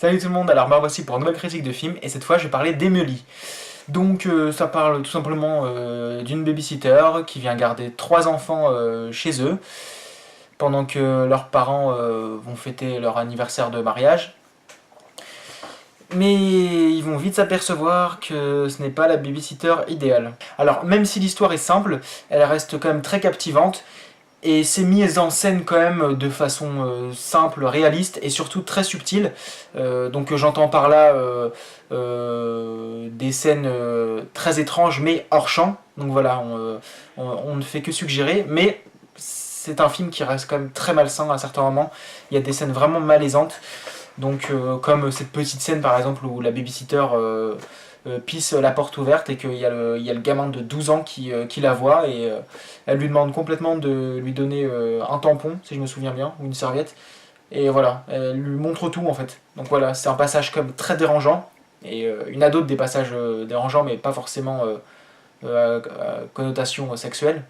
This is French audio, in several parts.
Salut tout le monde, alors me voici pour une nouvelle critique de film et cette fois je vais parler d'Emily. Donc ça parle tout simplement d'une babysitter qui vient garder 3 enfants chez eux pendant que leurs parents vont fêter leur anniversaire de mariage. Mais ils vont vite s'apercevoir que ce n'est pas la babysitter idéale. Alors même si l'histoire est simple, elle reste quand même très captivante et c'est mis en scène quand même de façon simple, réaliste et surtout très subtile. Donc j'entends par là des scènes très étranges mais hors champ. Donc voilà, on ne fait que suggérer, mais c'est un film qui reste quand même très malsain à certains moments. Il y a des scènes vraiment malaisantes. Donc comme cette petite scène par exemple où la babysitter pisse la porte ouverte et qu'il y a le gamin de 12 ans qui la voit et elle lui demande complètement de lui donner un tampon, si je me souviens bien, ou une serviette. Et voilà, elle lui montre tout en fait. Donc voilà, c'est un passage comme très dérangeant. Et il y en a d'autres des passages dérangeants, mais pas forcément à connotation sexuelle.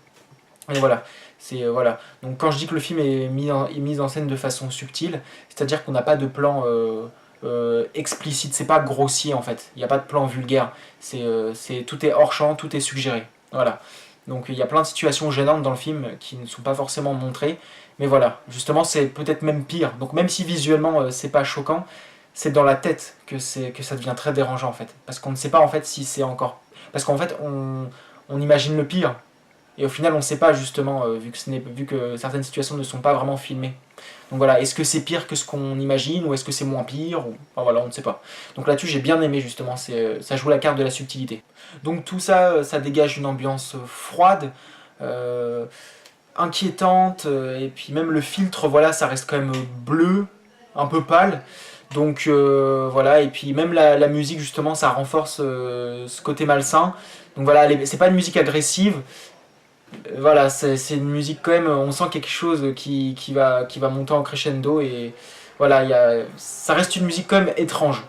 Et voilà, c'est voilà. Donc quand je dis que le film est mis en scène de façon subtile, c'est-à-dire qu'on n'a pas de plan explicite, c'est pas grossier en fait. Il n'y a pas de plan vulgaire. Tout est hors champ, tout est suggéré. Voilà. Donc il y a plein de situations gênantes dans le film qui ne sont pas forcément montrées, mais voilà. Justement, c'est peut-être même pire. Donc même si visuellement c'est pas choquant, c'est dans la tête que ça devient très dérangeant en fait, parce qu'on ne sait pas en fait si c'est encore, parce qu'en fait on imagine le pire. Et au final, on ne sait pas justement, vu que certaines situations ne sont pas vraiment filmées. Donc voilà, est-ce que c'est pire que ce qu'on imagine ou est-ce que c'est moins pire ou... Enfin voilà, on ne sait pas. Donc là-dessus, j'ai bien aimé justement, ça joue la carte de la subtilité. Donc tout ça, ça dégage une ambiance froide, euh, inquiétante, et puis même le filtre, voilà, ça reste quand même bleu, un peu pâle. Donc voilà, et puis même la musique justement, ça renforce ce côté malsain. Donc voilà, c'est pas une musique agressive, voilà, c'est une musique quand même, on sent quelque chose qui va monter en crescendo et voilà, ça reste une musique quand même étrange.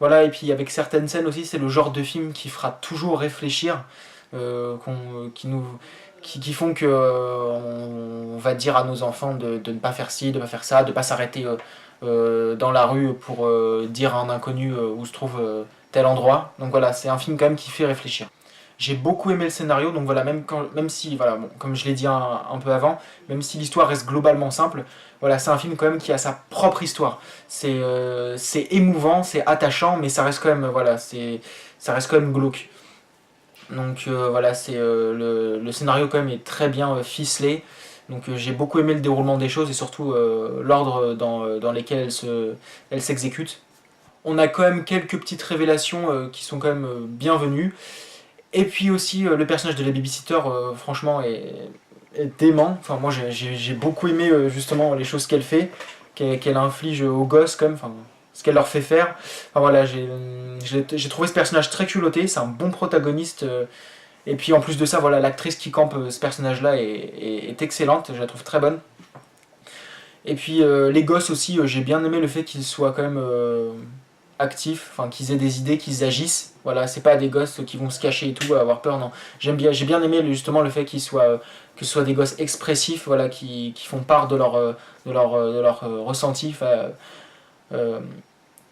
Voilà, et puis avec certaines scènes aussi, c'est le genre de film qui fera toujours réfléchir, qui font que on va dire à nos enfants de ne pas faire ci, de ne pas faire ça, de ne pas s'arrêter dans la rue pour dire à un inconnu où se trouve tel endroit. Donc voilà, c'est un film quand même qui fait réfléchir. J'ai beaucoup aimé le scénario, donc voilà, même si, voilà, bon, comme je l'ai dit un peu avant, même si l'histoire reste globalement simple, voilà, c'est un film quand même qui a sa propre histoire. C'est émouvant, c'est attachant, mais ça reste quand même, voilà, ça reste quand même glauque. Donc voilà, le scénario quand même est très bien ficelé. Donc j'ai beaucoup aimé le déroulement des choses et surtout l'ordre dans lesquels elle s'exécute. On a quand même quelques petites révélations qui sont quand même bienvenues. Et puis aussi le personnage de la babysitter, franchement, est dément. Enfin, moi j'ai beaucoup aimé justement les choses qu'elle fait, qu'elle inflige aux gosses, comme, enfin, ce qu'elle leur fait faire. Enfin voilà, j'ai trouvé ce personnage très culotté, c'est un bon protagoniste. Et puis en plus de ça, voilà, l'actrice qui campe ce personnage-là est excellente, je la trouve très bonne. Et puis les gosses aussi, j'ai bien aimé le fait qu'ils soient quand même actifs, enfin qu'ils aient des idées, qu'ils agissent. Voilà, c'est pas des gosses qui vont se cacher et tout, avoir peur, non. J'ai bien aimé justement le fait que ce soit des gosses expressifs, voilà, qui font part de leur ressenti euh,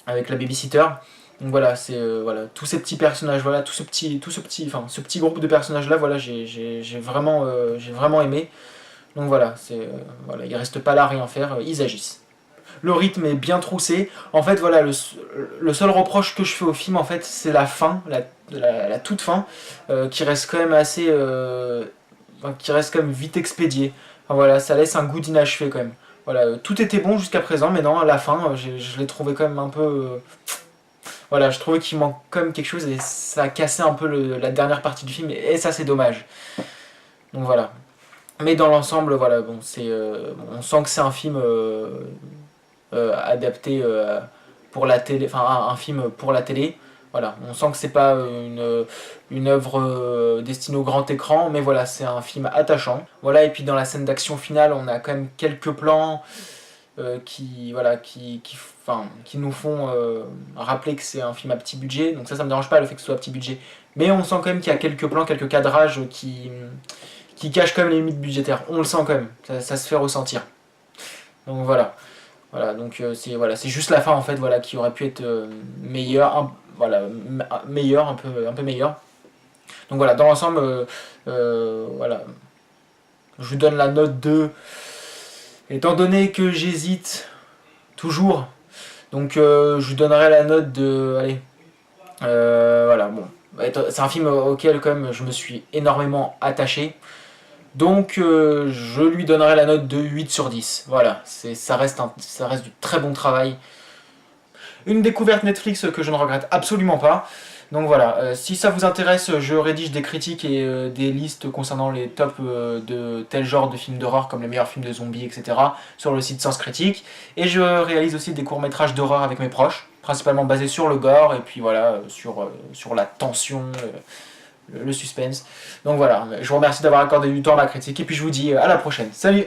avec la babysitter. Donc voilà, c'est voilà, tous ces petits personnages, voilà, enfin, ce petit groupe de personnages là, voilà, j'ai vraiment aimé. Donc voilà, voilà, ils restent pas là à rien faire, ils agissent. Le rythme est bien troussé. En fait, voilà, le seul reproche que je fais au film, en fait, c'est la fin, la toute fin, qui reste quand même enfin, qui reste quand même vite expédiée. Enfin, voilà, ça laisse un goût d'inachevé quand même. Voilà, tout était bon jusqu'à présent, mais non, à la fin, je l'ai trouvé quand même un peu. Voilà, je trouvais qu'il manque quand même quelque chose et ça a cassé un peu la dernière partie du film, et ça, c'est dommage. Donc voilà. Mais dans l'ensemble, voilà, bon, on sent que c'est un film adapté pour la télé, enfin un film pour la télé. Voilà, on sent que c'est pas une œuvre destinée au grand écran, mais voilà, c'est un film attachant. Voilà, et puis dans la scène d'action finale, on a quand même quelques plans voilà, enfin, qui nous font rappeler que c'est un film à petit budget. Donc ça me dérange pas le fait que ce soit à petit budget. Mais on sent quand même qu'il y a quelques plans, quelques cadrages qui cachent quand même les limites budgétaires. On le sent quand même, ça se fait ressentir. Donc voilà. Voilà, donc c'est juste la fin en fait, voilà, qui aurait pu être meilleure, voilà, meilleure, un peu meilleure. Donc voilà, dans l'ensemble, voilà, je lui donne la note de, étant donné que j'hésite toujours, donc je lui donnerai la note de, allez, voilà, bon, c'est un film auquel quand même je me suis énormément attaché. Donc je lui donnerai la note de 8 sur 10. Voilà, ça reste du très bon travail. Une découverte Netflix que je ne regrette absolument pas. Donc voilà, si ça vous intéresse, je rédige des critiques et des listes concernant les tops de tel genre de films d'horreur comme les meilleurs films de zombies, etc. sur le site Sens Critique. Et je réalise aussi des courts-métrages d'horreur avec mes proches, principalement basés sur le gore et puis voilà, sur la tension, le suspense. Donc voilà, je vous remercie d'avoir accordé du temps à ma critique et puis je vous dis à la prochaine. Salut!